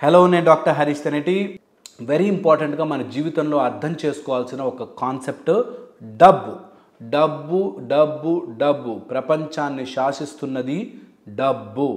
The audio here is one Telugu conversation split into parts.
హలో, నేను డాక్టర్ హరీష్ తెనేటి. వెరీ ఇంపార్టెంట్గా మన జీవితంలో అర్థం చేసుకోవాల్సిన ఒక కాన్సెప్ట్ డబ్బు. డబ్బు డబ్బు డబ్బు ప్రపంచాన్ని శాసిస్తున్నది డబ్బు.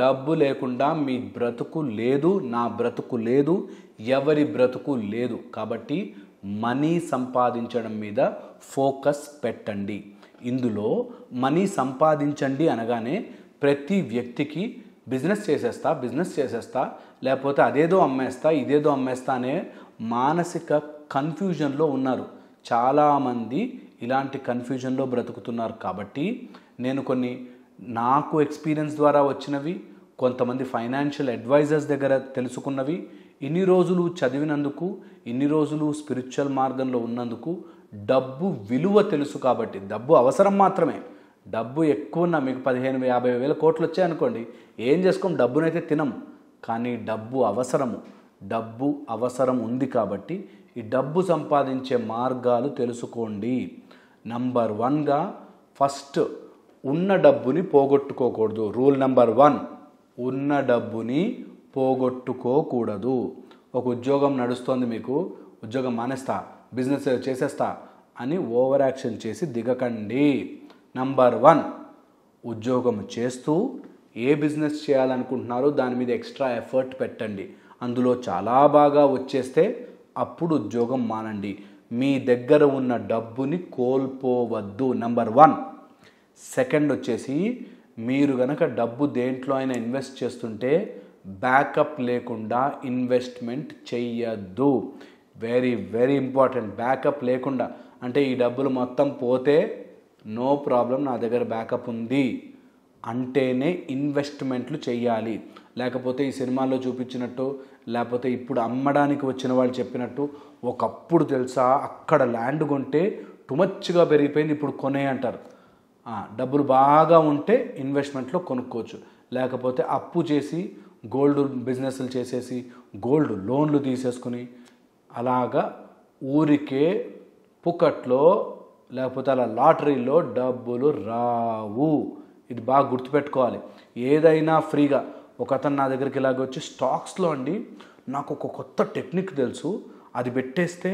డబ్బు లేకుండా మీ బ్రతుకు లేదు, నా బ్రతుకు లేదు, ఎవరి బ్రతుకు లేదు. కాబట్టి మనీ సంపాదించడం మీద ఫోకస్ పెట్టండి. ఇందులో మనీ సంపాదించండి అనగానే ప్రతి వ్యక్తికి బిజినెస్ చేసేస్తా లేకపోతే అదేదో అమ్మేస్తా ఇదేదో అమ్మేస్తా అనే మానసిక కన్ఫ్యూజన్లో ఉన్నారు. చాలామంది ఇలాంటి కన్ఫ్యూజన్లో బ్రతుకుతున్నారు. కాబట్టి నేను కొన్ని నాకు ఎక్స్పీరియన్స్ ద్వారా వచ్చినవి, కొంతమంది ఫైనాన్షియల్ అడ్వైజర్స్ దగ్గర తెలుసుకున్నవి, ఇన్ని రోజులు చదివినందుకు, ఇన్ని రోజులు స్పిరిచువల్ మార్గంలో ఉన్నందుకు డబ్బు విలువ తెలుసు. కాబట్టి డబ్బు అవసరం మాత్రమే. డబ్బు ఎక్కువ ఉన్నా మీకు 15,000-50,000 కోట్లు వచ్చాయనుకోండి, ఏం చేసుకోం, డబ్బునైతే తినం. కానీ డబ్బు అవసరం ఉంది. కాబట్టి ఈ డబ్బు సంపాదించే మార్గాలు తెలుసుకోండి. నంబర్ 1గా ఫస్ట్ ఉన్న డబ్బుని పోగొట్టుకోకూడదు. రూల్ నంబర్ 1, ఉన్న డబ్బుని పోగొట్టుకోకూడదు. ఒక ఉద్యోగం నడుస్తోంది, మీకు ఉద్యోగం మానేస్తా, బిజినెస్ చేసేస్తా అని ఓవర్ యాక్షన్ చేసి దిగకండి. నంబర్ 1, ఉద్యోగం చేస్తూ ఏ బిజినెస్ చేయాలనుకుంటున్నారో దాని మీద ఎక్స్ట్రా ఎఫర్ట్ పెట్టండి. అందులో చాలా బాగా వచ్చేస్తే అప్పుడు ఉద్యోగం మానండి. మీ దగ్గర ఉన్న డబ్బుని కోల్పోవద్దు. నంబర్ 1. సెకండ్ వచ్చేసి, మీరు గనక డబ్బు దేంట్లో అయినా ఇన్వెస్ట్ చేస్తుంటే బ్యాకప్ లేకుండా ఇన్వెస్ట్మెంట్ చెయ్యద్దు. Very very important. బ్యాకప్ లేకుండా అంటే ఈ డబ్బులు మొత్తం పోతే నో ప్రాబ్లం, నా దగ్గర బ్యాకప్ ఉంది అంటేనే ఇన్వెస్ట్మెంట్లు చెయ్యాలి. లేకపోతే ఈ సినిమాల్లో చూపించినట్టు, లేకపోతే ఇప్పుడు అమ్మడానికి వచ్చిన వాళ్ళు చెప్పినట్టు, ఒకప్పుడు తెలుసా అక్కడ ల్యాండ్ కొంటే టుమచ్గా పెరిగిపోయింది, ఇప్పుడు కొనే అంటారు. డబ్బులు బాగా ఉంటే ఇన్వెస్ట్మెంట్లో కొనుక్కోవచ్చు. లేకపోతే అప్పు చేసి గోల్డ్ బిజినెస్లు చేసేసి గోల్డ్ లోన్లు తీసేసుకుని అలాగా ఊరికే పుకట్లో లేకపోతే అలా లాటరీలో డబ్బులు రావు. ఇది బాగా గుర్తుపెట్టుకోవాలి. ఏదైనా ఫ్రీగా. ఒకతను నా దగ్గరికి ఇలాగ వచ్చి, స్టాక్స్లో అండి నాకు ఒక కొత్త టెక్నిక్ తెలుసు, అది పెట్టేస్తే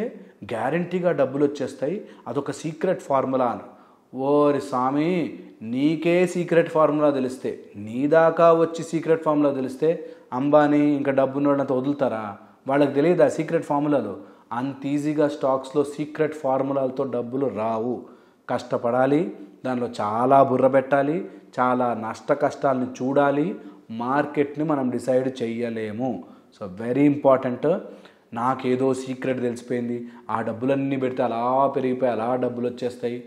గ్యారంటీగా డబ్బులు వచ్చేస్తాయి, అదొక సీక్రెట్ ఫార్ములా అని. ఓరి స్వామి, నీకే సీక్రెట్ ఫార్ములా తెలిస్తే, నీ దాకా వచ్చి సీక్రెట్ ఫార్ములా తెలిస్తే అంబానీ ఇంకా డబ్బున్నోళ్ళంతా వదులుతారా? వాళ్ళకి తెలియదు ఆ సీక్రెట్ ఫార్ములాలు. అంత ఈజీగా స్టాక్స్లో సీక్రెట్ ఫార్ములాలతో డబ్బులు రావు. కష్టపడాలి, దానిలో చాలా బుర్ర పెట్టాలి, చాలా నష్ట కష్టాలని చూడాలి. మార్కెట్ని మనం డిసైడ్ చెయ్యలేము. So very important. నాకేదో సీక్రెట్ తెలిసిపోయింది, ఆ డబ్బులన్నీ పెడితే అలా పెరిగిపోయి అలా డబ్బులు వచ్చేస్తాయి,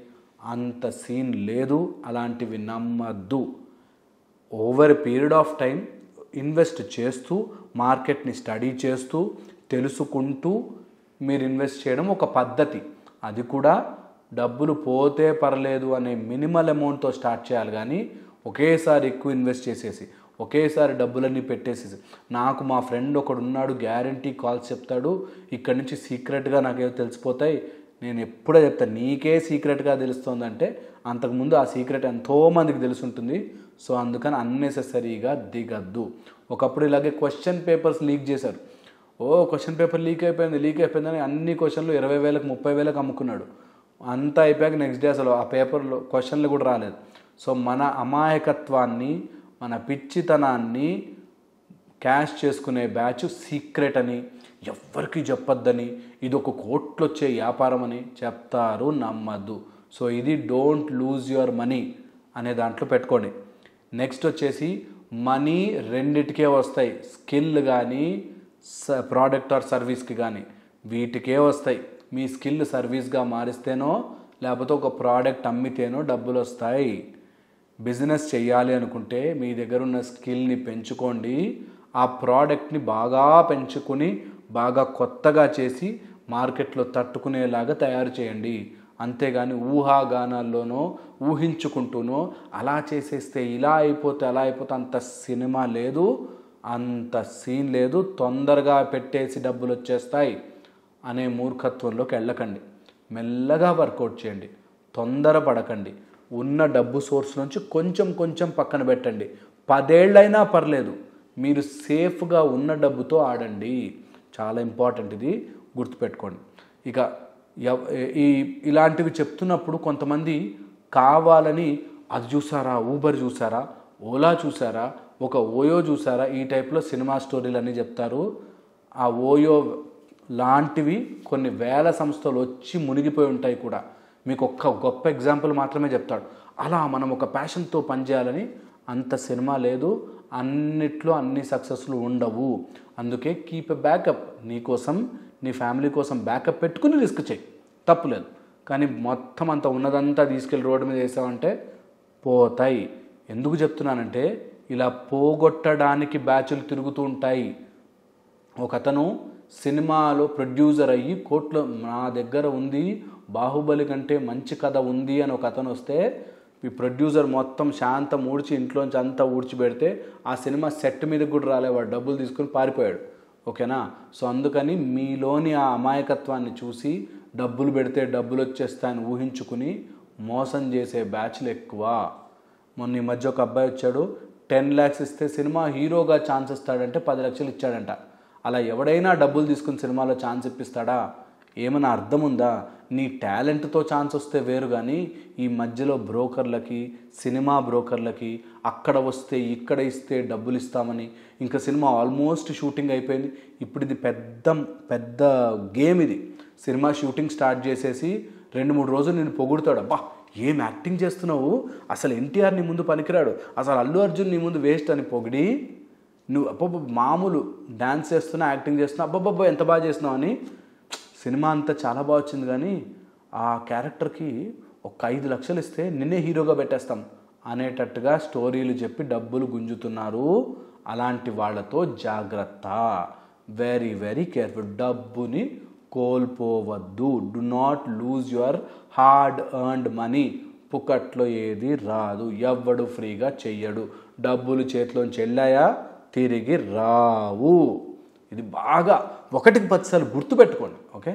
అంత సీన్ లేదు. అలాంటివి నమ్మద్దు. Over period of time invest చేస్తూ, మార్కెట్ని స్టడీ చేస్తూ, తెలుసుకుంటూ మీరు ఇన్వెస్ట్ చేయడం ఒక పద్ధతి. అది కూడా డబ్బులు పోతే పర్లేదు అనే మినిమల్ అమౌంట్తో స్టార్ట్ చేయాలి. కానీ ఒకేసారి ఎక్కువ ఇన్వెస్ట్ చేసేసి ఒకేసారి డబ్బులన్నీ పెట్టేసేసి, నాకు మా ఫ్రెండ్ ఒకడు ఉన్నాడు, గ్యారంటీ కాల్స్ చెప్తాడు, ఇక్కడి నుంచి సీక్రెట్గా నాకేదో తెలిసిపోతాయి, నేను ఎప్పుడో చెప్తాను, నీకే సీక్రెట్గా తెలుస్తుందంటే అంతకుముందు ఆ సీక్రెట్ ఎంతోమందికి తెలుసుంటుంది. సో అందుకని అన్నెసెసరీగా దిగద్దు. ఒకప్పుడు ఇలాగే క్వశ్చన్ పేపర్స్ లీక్ చేశారు. క్వశ్చన్ పేపర్ లీక్ అయిపోయిందని అన్ని క్వశ్చన్లు 20,000కి 30,000కి అమ్ముకున్నాడు. అంతా అయిపోయాక నెక్స్ట్ డే అసలు ఆ పేపర్లో క్వశ్చన్లు కూడా రాలేదు. సో మన అమాయకత్వాన్ని, మన పిచ్చితనాన్ని క్యాష్ చేసుకునే బ్యాచ్ సీక్రెట్ అని, ఎవ్వరికి చెప్పొద్దని, ఇది ఒక కోట్లు వచ్చే వ్యాపారం అని చెప్తారు, నమ్మద్దు. సో ఇది డోంట్ లూజ్ యువర్ మనీ అనే దాంట్లో పెట్టుకోండి. నెక్స్ట్ వచ్చేసి, మనీ రెండిటికే వస్తాయి. స్కిల్ కానీ ప్రోడక్ట్ ఆర్ సర్వీస్కి కానీ వీటికే వస్తాయి. మీ స్కిల్ సర్వీస్గా మారిస్తేనో లేకపోతే ఒక ప్రోడక్ట్ అమ్మితేనో డబ్బులు వస్తాయి. బిజినెస్ చేయాలి అనుకుంటే మీ దగ్గర ఉన్న స్కిల్ని పెంచుకోండి. ఆ ప్రోడక్ట్ని బాగా పెంచుకుని బాగా కొత్తగా చేసి మార్కెట్లో తట్టుకునేలాగా తయారు చేయండి. అంతేగాని ఊహాగానాల్లోనో ఊహించుకుంటూనో అలా చేసేస్తే ఇలా అయిపోతే అలా అయిపోతే అంత సినిమా లేదు, అంత సీన్ లేదు, తొందరగా పెట్టేసి డబ్బులు వచ్చేస్తాయి అనే మూర్ఖత్వంలోకి వెళ్ళకండి. మెల్లగా వర్కౌట్ చేయండి, తొందర పడకండి. ఉన్న డబ్బు సోర్స్ నుంచి కొంచెం కొంచెం పక్కన పెట్టండి. 10 ఏళ్ళైనా పర్లేదు, మీరు సేఫ్గా ఉన్న డబ్బుతో ఆడండి. చాలా ఇంపార్టెంట్, ఇది గుర్తుపెట్టుకోండి. ఇక ఇలాంటివి చెప్తున్నప్పుడు కొంతమంది కావాలని అది చూసారా, ఊబర్ చూసారా, ఓలా చూసారా, ఒక ఓయో చూసారా, ఈ టైప్లో సినిమా స్టోరీలు అన్నీ చెప్తారు. ఆ ఓయో లాంటివి కొన్ని వేల సంస్థలు వచ్చి మునిగిపోయి ఉంటాయి కూడా. మీకు ఒక్క గొప్ప ఎగ్జాంపుల్ మాత్రమే చెప్తాడు. అలా మనం ఒక ప్యాషన్తో పనిచేయాలని అంత సినిమా లేదు, అన్నిట్లో అన్ని సక్సెస్లు ఉండవు. అందుకే కీప్ ఎ బ్యాకప్. నీ కోసం, నీ ఫ్యామిలీ కోసం బ్యాకప్ పెట్టుకుని రిస్క్ చేయి, తప్పులేదు. కానీ మొత్తం అంతా ఉన్నదంతా తీసుకెళ్ళి రోడ్డు మీద వేసామంటే పోతాయి. ఎందుకు చెప్తున్నానంటే ఇలా పోగొట్టడానికి బ్యాచులు తిరుగుతూ ఉంటాయి. ఒకతను సినిమాలో ప్రొడ్యూసర్ అయ్యి కోర్టులో నా దగ్గర ఉంది, బాహుబలి కంటే మంచి కథ ఉంది అని ఒక అతను వస్తే ఈ ప్రొడ్యూసర్ మొత్తం శాంతం ఊడ్చి ఇంట్లోంచి అంతా ఊడ్చిపెడితే ఆ సినిమా సెట్ మీద కూడా రాలేవాడు, డబ్బులు తీసుకుని పారిపోయాడు. ఓకేనా? సో అందుకని మీలోని ఆ అమాయకత్వాన్ని చూసి డబ్బులు పెడితే డబ్బులు వచ్చేస్తాయని ఊహించుకుని మోసం చేసే బ్యాచ్లు ఎక్కువ. మొన్న ఈ మధ్య ఒక అబ్బాయి వచ్చాడు, 10 lakhs ఇస్తే సినిమా హీరోగా ఛాన్స్ ఇస్తాడంటే 10 లక్షలు ఇచ్చాడంట. అలా ఎవడైనా డబ్బులు తీసుకుని సినిమాలో ఛాన్స్ ఇప్పిస్తాడా? ఏమైనా అర్థం ఉందా? నీ టాలెంట్తో ఛాన్స్ వస్తే వేరు, కానీ ఈ మధ్యలో బ్రోకర్లకి, సినిమా బ్రోకర్లకి అక్కడ వస్తే ఇక్కడ ఇస్తే డబ్బులు ఇస్తామని, ఇంకా సినిమా ఆల్మోస్ట్ షూటింగ్ అయిపోయింది, ఇప్పుడు ఇది పెద్ద గేమ్ ఇది. సినిమా షూటింగ్ స్టార్ట్ చేసేసి 2-3 రోజులు నేను పొగుడుతాడు. అబ్బా ఏం యాక్టింగ్ చేస్తున్నావు, అసలు ఎన్టీఆర్ నీ ముందు పనికిరాడు, అసలు అల్లు అర్జున్ నీ ముందు వేస్ట్ అని పొగిడి, నువ్వు అబ్బబ్బ మామూలు డ్యాన్స్ చేస్తున్నా, యాక్టింగ్ చేస్తున్నా, అబ్బబ్బబ్బా ఎంత బాగా చేస్తున్నావు అని. సినిమా అంతా చాలా బాగా వచ్చింది, కానీ ఆ క్యారెక్టర్కి ఒక 5 లక్షలు ఇస్తే నిన్నే హీరోగా పెట్టేస్తాం అనేటట్టుగా స్టోరీలు చెప్పి డబ్బులు గుంజుతున్నారు. అలాంటి వాళ్ళతో జాగ్రత్త. Very very careful. డబ్బుని కోల్పోవద్దు. Do not lose your hard earned money. పుకట్లో ఏది రాదు, ఎవ్వడు ఫ్రీగా చెయ్యడు. డబ్బులు చేతిలోంచి వెళ్ళాయా తిరిగి రావు. ఇది బాగా 1కి 10 సార్లు గుర్తుపెట్టుకోండి. ఓకే?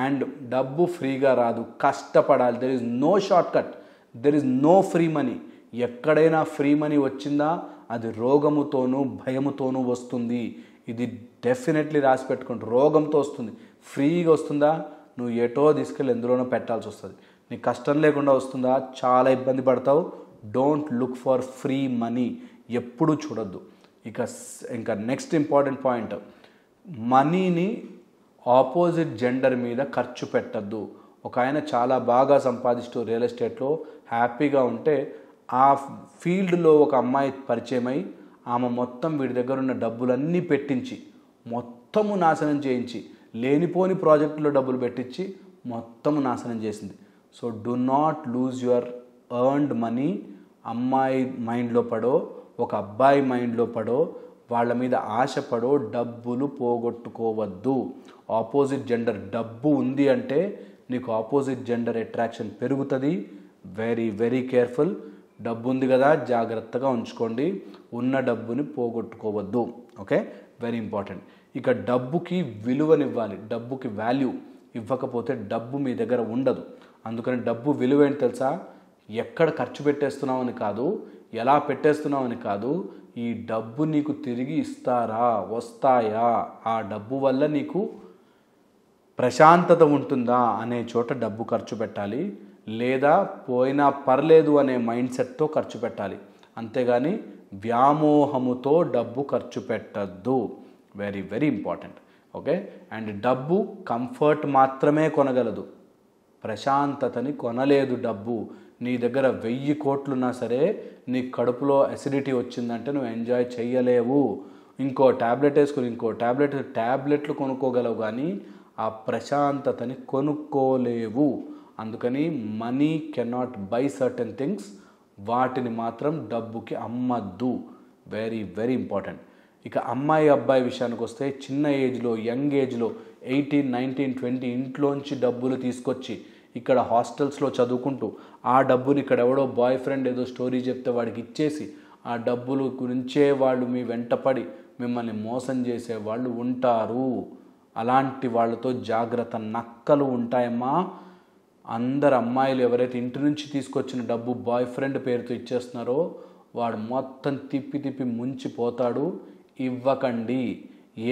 అండ్ డబ్బు ఫ్రీగా రాదు, కష్టపడాలి. There is no shortcut, there is no free money. ఎక్కడైనా ఫ్రీ మనీ వచ్చిందా అది రోగముతోనూ భయముతోనూ వస్తుంది. ఇది డెఫినెట్లీ రాసి పెట్టుకోండి. రోగంతో వస్తుంది, ఫ్రీగా వస్తుందా నువ్వు ఎటో తీసుకెళ్ళి ఎందులోనో పెట్టాల్సి వస్తుంది. నీకు కష్టం లేకుండా వస్తుందా చాలా ఇబ్బంది పడతావు. Don't look for free money, ఎప్పుడూ చూడొద్దు. ఇంకా నెక్స్ట్ ఇంపార్టెంట్ పాయింట్, మనీని ఆపోజిట్ జెండర్ మీద ఖర్చు పెట్టద్దు. ఒక ఆయన చాలా బాగా సంపాదిస్తూ రియల్ ఎస్టేట్లో హ్యాపీగా ఉంటే ఆ ఫీల్డ్లో ఒక అమ్మాయి పరిచయమై ఆమె మొత్తం వీడి దగ్గర ఉన్న డబ్బులన్నీ పెట్టించి మొత్తము నాశనం చేయించి లేనిపోని ప్రాజెక్టులో డబ్బులు పెట్టించి మొత్తము నాశనం చేసింది. So do not lose your earned money. అమ్మాయి మైండ్లో పడో, ఒక అబ్బాయి మైండ్లో పడో, వాళ్ళ మీద ఆశపడో డబ్బులు పోగొట్టుకోవద్దు. ఆపోజిట్ జెండర్ డబ్బు ఉంది అంటే నీకు ఆపోజిట్ జెండర్ అట్రాక్షన్ పెరుగుతుంది. Very very careful. డబ్బు ఉంది కదా, జాగ్రత్తగా ఉంచుకోండి. ఉన్న డబ్బుని పోగొట్టుకోవద్దు. ఓకే? Very important. ఇక డబ్బుకి విలువనివ్వాలి. డబ్బుకి వాల్యూ ఇవ్వకపోతే డబ్బు మీ దగ్గర ఉండదు. అందుకని డబ్బు విలువ ఏంటి తెలుసా? ఎక్కడ ఖర్చు పెట్టేస్తున్నామని కాదు, ఎలా పెట్టేస్తున్నామని కాదు, ఈ డబ్బు నీకు తిరిగి ఇస్తారా, వస్తాయా, ఆ డబ్బు వల్ల నీకు ప్రశాంతత ఉంటుందా అనే చోట డబ్బు ఖర్చు పెట్టాలి. లేదా పోయినా పర్లేదు అనే మైండ్ సెట్తో ఖర్చు పెట్టాలి. అంతేగాని వ్యామోహముతో డబ్బు ఖర్చు పెట్టద్దు. Very very important. Okay? And డబ్బు కంఫర్ట్ మాత్రమే కొనగలదు, ప్రశాంతతని కొనలేదు డబ్బు. నీ దగ్గర 1000 కోట్లున్నా సరే నీ కడుపులో అసిడిటీ వచ్చిందంటే నువ్వు ఎంజాయ్ చెయ్యలేవు. ఇంకో ట్యాబ్లెట్ వేసుకుని ఇంకో ట్యాబ్లెట్లు కొనుక్కోగలవు, కానీ ఆ ప్రశాంతతని కొనుక్కోలేవు. అందుకని money cannot by certain things. వాటిని మాత్రం డబ్బుకి అమ్మద్దు. Very very important. ఇక అమ్మాయి అబ్బాయి విషయానికి వస్తే చిన్న ఏజ్లో, యంగ్ ఏజ్లో 18, 19, 20 ఇంట్లోంచి డబ్బులు తీసుకొచ్చి ఇక్కడ హాస్టల్స్లో చదువుకుంటూ ఆ డబ్బుని ఇక్కడ ఎవడో బాయ్ ఫ్రెండ్ ఏదో స్టోరీ చెప్తే వాడికి ఇచ్చేసి ఆ డబ్బులు గురించే వాళ్ళు మీ వెంటపడి మిమ్మల్ని మోసం చేసే వాళ్ళు ఉంటారు. అలాంటి వాళ్ళతో జాగ్రత్త. నక్కలు ఉంటాయమ్మా. అందరు అమ్మాయిలు ఎవరైతే ఇంటి నుంచి తీసుకొచ్చిన డబ్బు బాయ్ ఫ్రెండ్ పేరుతో ఇచ్చేస్తున్నారో వాడు మొత్తం తిప్పి తిప్పి ముంచిపోతాడు. ఇవ్వకండి.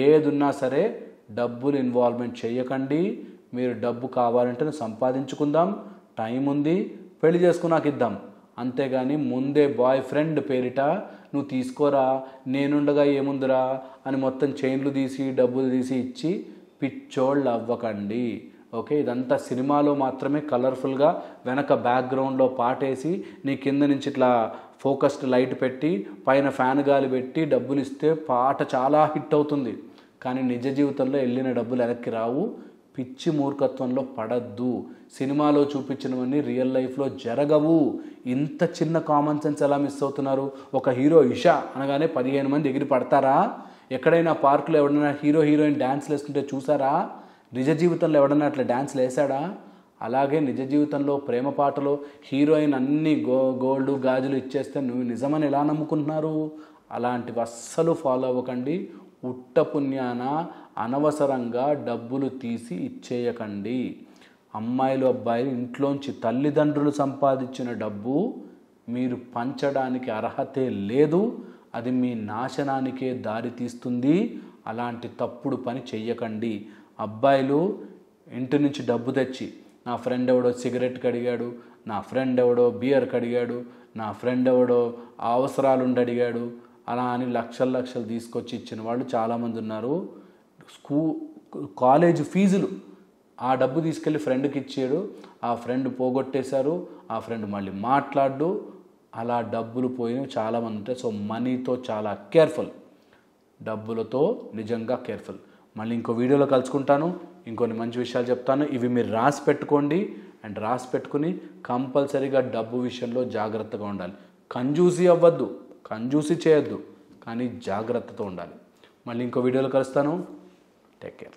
ఏదున్నా సరే డబ్బులు ఇన్వాల్వ్మెంట్ చేయకండి. మీరు డబ్బు కావాలంటే సంపాదించుకుందాం, టైం ఉంది, పెళ్లి చేసుకున్నాక ఇద్దాం. అంతేగాని ముందే బాయ్ ఫ్రెండ్ పేరిట నువ్వు తీసుకోరా, నేనుండగా ఏముందిరా అని మొత్తం చైన్లు తీసి డబ్బులు తీసి ఇచ్చి పిచ్చోళ్ళు అవ్వకండి. ఓకే, ఇదంతా సినిమాలో మాత్రమే కలర్ఫుల్గా వెనక బ్యాక్గ్రౌండ్లో పాటేసి నీ కింద నుంచి ఇట్లా ఫోకస్డ్ లైట్ పెట్టి పైన ఫ్యాన్ గాలి పెట్టి డబ్బులు ఇస్తే పాట చాలా హిట్ అవుతుంది. కానీ నిజ జీవితంలో వెళ్ళిన డబ్బులు వెనక్కి రావు. పిచ్చి మూర్ఖత్వంలో పడద్దు. సినిమాలో చూపించినవన్నీ రియల్ లైఫ్లో జరగవు. ఇంత చిన్న కామన్ సెన్స్ ఎలా మిస్ అవుతున్నారు? ఒక హీరో ఇషా అనగానే 15 మంది ఎగిరి పడతారా? ఎక్కడైనా పార్కులో ఎవడైనా హీరో హీరోయిన్ డ్యాన్స్లు వేస్తుంటే చూసారా? నిజ జీవితంలో ఎవడన్నా అట్లా డ్యాన్స్లు వేసాడా? అలాగే నిజ జీవితంలో ప్రేమ పాటలో హీరోయిన్ అన్ని గోల్డ్ గాజులు ఇచ్చేస్తే నువ్వు నిజమని ఎలా నమ్ముకుంటున్నారు? అలాంటివి అస్సలు ఫాలో అవ్వకండి. ఉట్ట పుణ్యాన అనవసరంగా డబ్బులు తీసి ఇచ్చేయకండి. అమ్మాయిలు అబ్బాయిలు ఇంట్లోంచి తల్లిదండ్రులు సంపాదించిన డబ్బు మీరు పంచడానికి అర్హతే లేదు. అది మీ నాశనానికే దారి తీస్తుంది. అలాంటి తప్పుడు పని చెయ్యకండి. అబ్బాయిలు ఇంటి నుంచి డబ్బు తెచ్చి నా ఫ్రెండ్ ఎవడో సిగరెట్కి అడిగాడు, నా ఫ్రెండ్ ఎవడో బియర్కి అడిగాడు, నా ఫ్రెండ్ ఎవడో అవసరాలుండి అడిగాడు, అలా అని లక్షలు తీసుకొచ్చి ఇచ్చిన వాళ్ళు చాలామంది ఉన్నారు. కాలేజ్ ఫీజులు ఆ డబ్బు తీసుకెళ్ళి ఫ్రెండ్కి ఇచ్చాడు, ఆ ఫ్రెండ్ పోగొట్టేశారు, ఆ ఫ్రెండ్ మళ్ళీ మాట్లాడు, అలా డబ్బులు పోయినవి చాలామంది ఉంటాయి. సో మనీతో చాలా కేర్ఫుల్, డబ్బులతో నిజంగా కేర్ఫుల్. మళ్ళీ ఇంకో వీడియోలో కలుసుకుంటాను, ఇంకొన్ని మంచి విషయాలు చెప్తాను. ఇవి మీరు రాసి పెట్టుకోండి. అండ్ రాసి పెట్టుకుని కంపల్సరీగా డబ్బు విషయంలో జాగ్రత్తగా ఉండాలి. కంజూసీ అవ్వద్దు, కంజూసీ చేయొద్దు, కానీ జాగ్రత్తతో ఉండాలి. మళ్ళీ ఇంకో వీడియోలో కలుస్తాను. Take care.